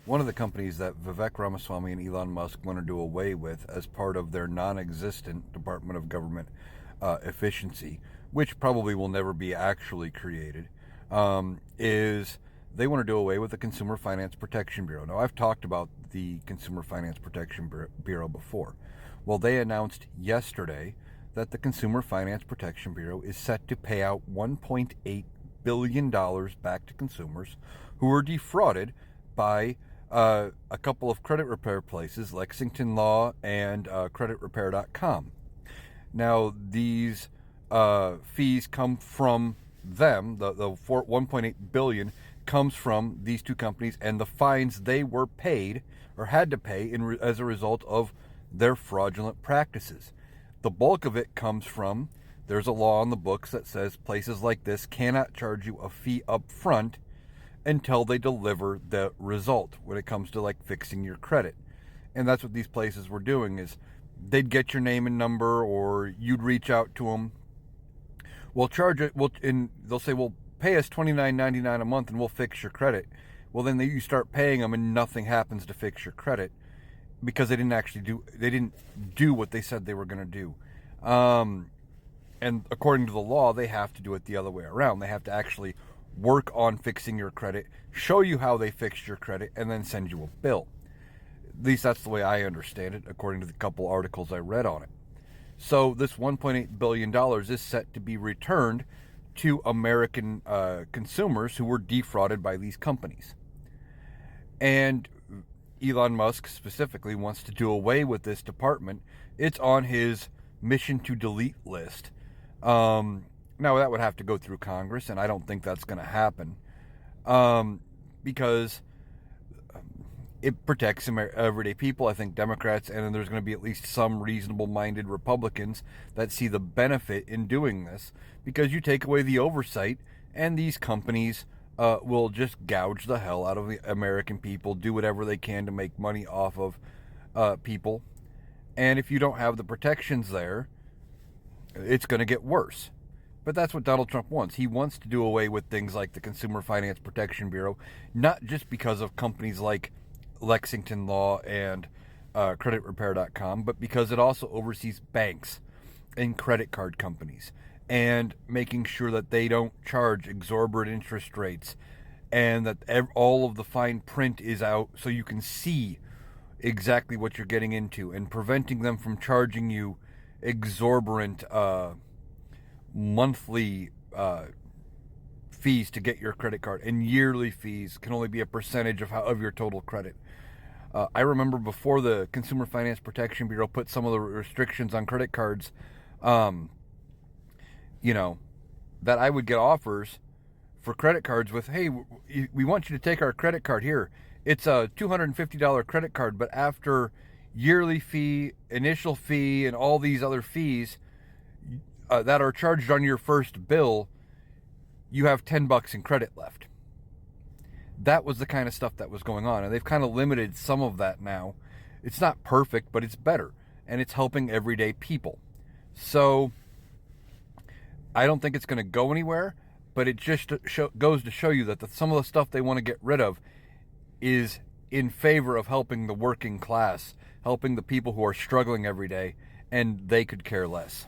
one of the companies that Vivek Ramaswamy and Elon Musk want to do away with as part of their non-existent Department of Government efficiency, which probably will never be actually created, is they want to do away with the Consumer Finance Protection Bureau. Now, I've talked about the Consumer Finance Protection Bureau before. Well, they announced yesterday that the Consumer Finance Protection Bureau is set to pay out $1.8 billion back to consumers who were defrauded by a couple of credit repair places, Lexington Law and CreditRepair.com. Now, these fees come from them. The $1.8 billion comes from these two companies, and the fines they were paid or had to pay as a result of their fraudulent practices. The bulk of it comes from, there's a law on the books that says places like this cannot charge you a fee up front until they deliver the result when it comes to like fixing your credit. And that's what these places were doing, is they'd get your name and number, or you'd reach out to them. We'll charge it, and they'll say, well, pay us $29.99 a month and we'll fix your credit. Well, then you start paying them and nothing happens to fix your credit because they didn't do what they said they were going to do. And according to the law, they have to do it the other way around. They have to actually work on fixing your credit, show you how they fixed your credit, and then send you a bill. At least that's the way I understand it, according to the couple articles I read on it. So this $1.8 billion is set to be returned to American consumers who were defrauded by these companies. And Elon Musk specifically wants to do away with this department. It's on his mission to delete list. Now, that would have to go through Congress, and I don't think that's going to happen because it protects everyday people. I think Democrats, and then there's going to be at least some reasonable-minded Republicans that see the benefit in doing this, because you take away the oversight, and these companies will just gouge the hell out of the American people, do whatever they can to make money off of people. And if you don't have the protections there, it's going to get worse. But that's what Donald Trump wants. He wants to do away with things like the Consumer Finance Protection Bureau, not just because of companies like Lexington Law and CreditRepair.com, but because it also oversees banks and credit card companies, and making sure that they don't charge exorbitant interest rates, and that all of the fine print is out so you can see exactly what you're getting into, and preventing them from charging you exorbitant monthly fees to get your credit card, and yearly fees can only be a percentage of your total credit. I remember before the Consumer Finance Protection Bureau put some of the restrictions on credit cards, that I would get offers for credit cards with, hey, we want you to take our credit card here. It's a $250 credit card, but after yearly fee, initial fee, and all these other fees that are charged on your first bill, you have $10 in credit left. That was the kind of stuff that was going on, and they've kind of limited some of that now. It's not perfect, but it's better, and it's helping everyday people. So I don't think it's going to go anywhere, but it just goes to show you that some of the stuff they want to get rid of is in favor of helping the working class, helping the people who are struggling every day, and they could care less.